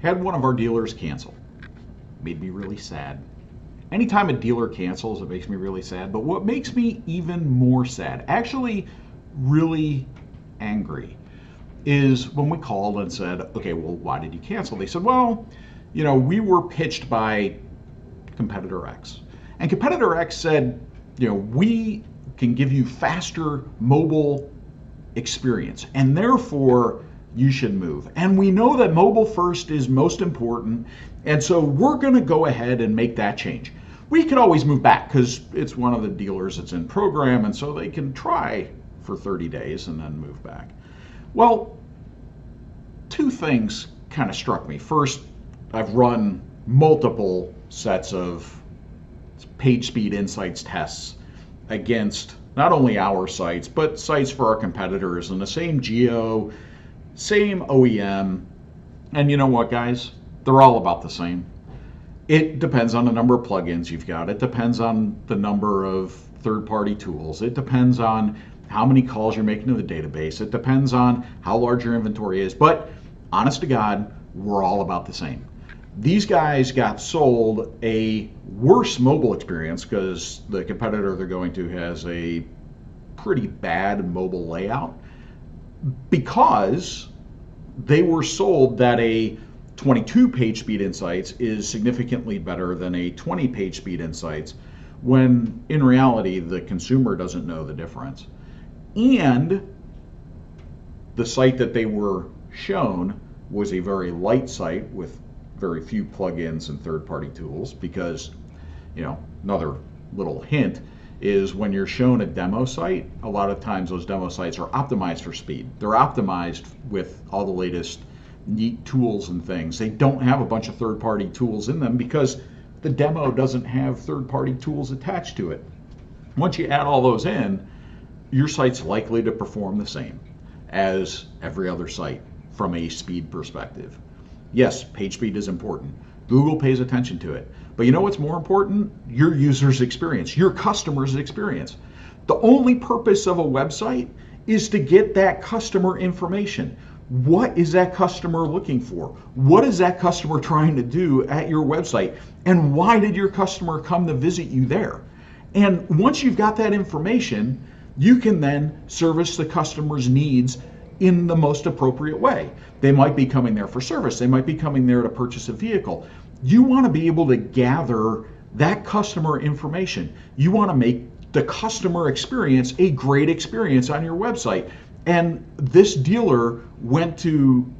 Had one of our dealers cancel. Made me really sad. Anytime a dealer cancels, it makes me really sad. But what makes me even more sad, actually really angry, is when we called and said, okay, well, why did you cancel? They said, well, we were pitched by competitor X. And competitor X said, we can give you faster mobile experience, and therefore you should move. And we know that mobile first is most important, and so we're going to go ahead and make that change. We could always move back because it's one of the dealers that's in program, and so they can try for 30 days and then move back. Well, two things kind of struck me. First, I've run multiple sets of page speed insights tests against not only our sites, but sites for our competitors in the same geo, same OEM. And you know what, guys? They're all about the same. It depends on the number of plugins you've got. It depends on the number of third-party tools. It depends on how many calls you're making to the database. It depends on how large your inventory is. But honest to God, we're all about the same. These guys got sold a worse mobile experience because the competitor they're going to has a pretty bad mobile layout, because they were sold that a 22 page speed insights is significantly better than a 20 page speed insights, when in reality the consumer doesn't know the difference. And the site that they were shown was a very light site with very few plugins and third-party tools, because another little hint is when you're shown a demo site, a lot of times those demo sites are optimized for speed. They're optimized with all the latest neat tools and things. They don't have a bunch of third-party tools in them because the demo doesn't have third-party tools attached to it. Once you add all those in, your site's likely to perform the same as every other site from a speed perspective. Yes, page speed is important. Google pays attention to it. But you know what's more important? Your user's experience, your customer's experience. The only purpose of a website is to get that customer information. What is that customer looking for? What is that customer trying to do at your website? And why did your customer come to visit you there? And once you've got that information, you can then service the customer's needs in the most appropriate way. They might be coming there for service. They might be coming there to purchase a vehicle. You want to be able to gather that customer information. You want to make the customer experience a great experience on your website. And this dealer went to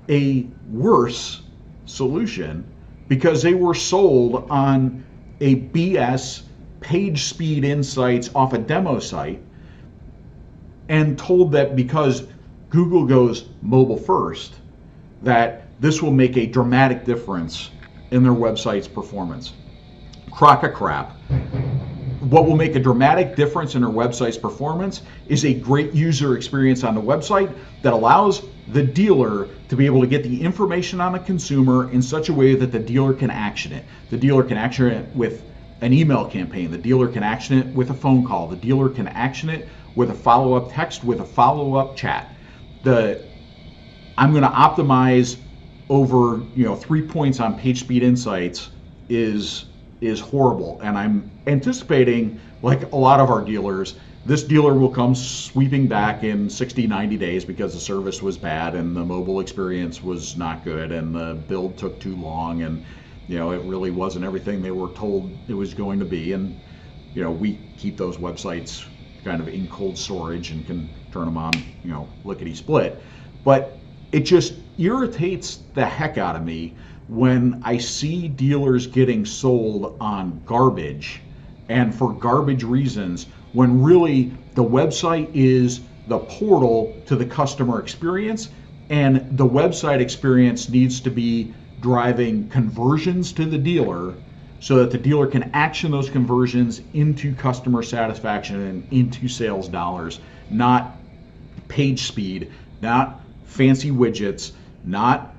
a worse solution because they were sold on a BS page speed insights off a demo site, and told that because Google goes mobile first, that this will make a dramatic difference in their website's performance. Crock of crap. What will make a dramatic difference in their website's performance is a great user experience on the website that allows the dealer to be able to get the information on the consumer in such a way that the dealer can action it. The dealer can action it with an email campaign. The dealer can action it with a phone call. The dealer can action it with a follow-up text, with a follow-up chat. I'm going to optimize over 3 points on page speed insights is horrible, and I'm anticipating, like a lot of our dealers, this dealer will come sweeping back in 60-90 days because the service was bad and the mobile experience was not good and the build took too long, and it really wasn't everything they were told it was going to be. And we keep those websites kind of in cold storage and can turn them on lickety split. But it just irritates the heck out of me when I see dealers getting sold on garbage and for garbage reasons, when really the website is the portal to the customer experience, and the website experience needs to be driving conversions to the dealer so that the dealer can action those conversions into customer satisfaction and into sales dollars, not page speed, not fancy widgets, not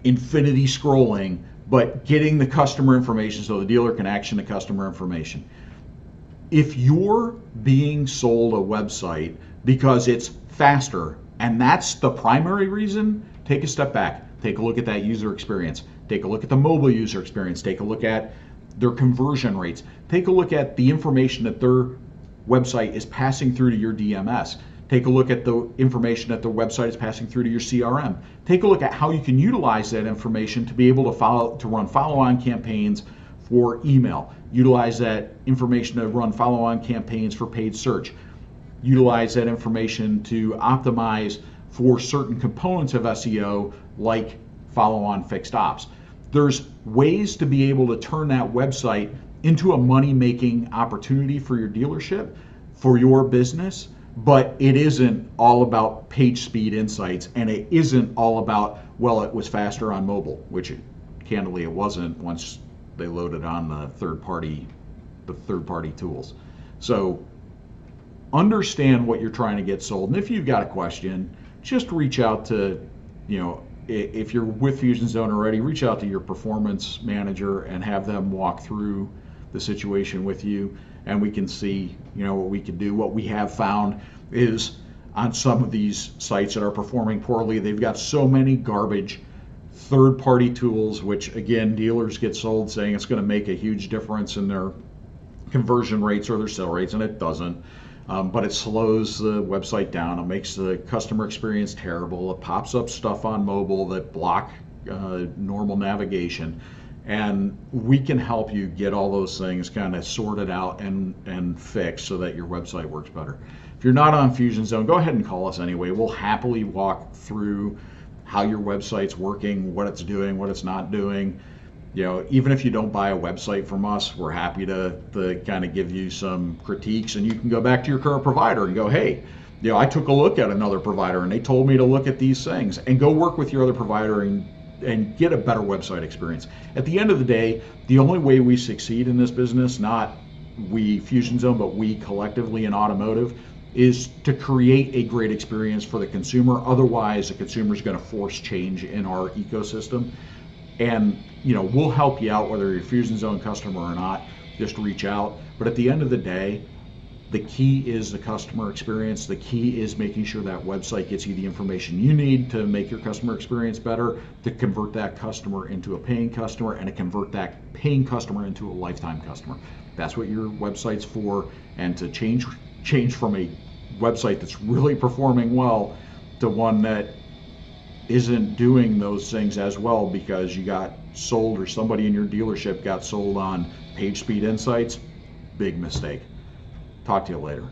infinity scrolling, but getting the customer information so the dealer can action the customer information. If you're being sold a website because it's faster, and that's the primary reason, take a step back. Take a look at that user experience. Take a look at the mobile user experience. Take a look at their conversion rates. Take a look at the information that their website is passing through to your DMS. Take a look at the information that the website is passing through to your CRM. Take a look at how you can utilize that information to be able to run follow-on campaigns for email. Utilize that information to run follow-on campaigns for paid search. Utilize that information to optimize for certain components of SEO like follow-on fixed ops. There's ways to be able to turn that website into a money-making opportunity for your dealership, for your business, but it isn't all about page speed insights, and it isn't all about, well, it was faster on mobile, which candidly it wasn't once they loaded on the third-party tools. So understand what you're trying to get sold, and if you've got a question, just reach out to, if you're with fusionZONE already, reach out to your performance manager and have them walk through the situation with you, and we can see, what we can do. What we have found is on some of these sites that are performing poorly, they've got so many garbage third-party tools, which again, dealers get sold saying it's going to make a huge difference in their conversion rates or their sale rates, and it doesn't. But it slows the website down. It makes the customer experience terrible. It pops up stuff on mobile that block normal navigation. And we can help you get all those things kind of sorted out and fixed so that your website works better. If you're not on fusionZONE, go ahead and call us anyway. We'll happily walk through how your website's working, what it's doing, what it's not doing. Even if you don't buy a website from us, we're happy to kind of give you some critiques, and you can go back to your current provider and go, hey, I took a look at another provider and they told me to look at these things, and go work with your other provider and get a better website experience. At the end of the day, the only way we succeed in this business, not we fusionZONE, but we collectively in automotive, is to create a great experience for the consumer. Otherwise, the consumer is going to force change in our ecosystem. And we'll help you out whether you're a fusionZONE customer or not. Just reach out. But at the end of the day, the key is the customer experience. The key is making sure that website gets you the information you need to make your customer experience better, to convert that customer into a paying customer, and to convert that paying customer into a lifetime customer. That's what your website's for. And to change from a website that's really performing well to one that isn't doing those things as well because you got sold, or somebody in your dealership got sold on page speed insights, big mistake. Talk to you later.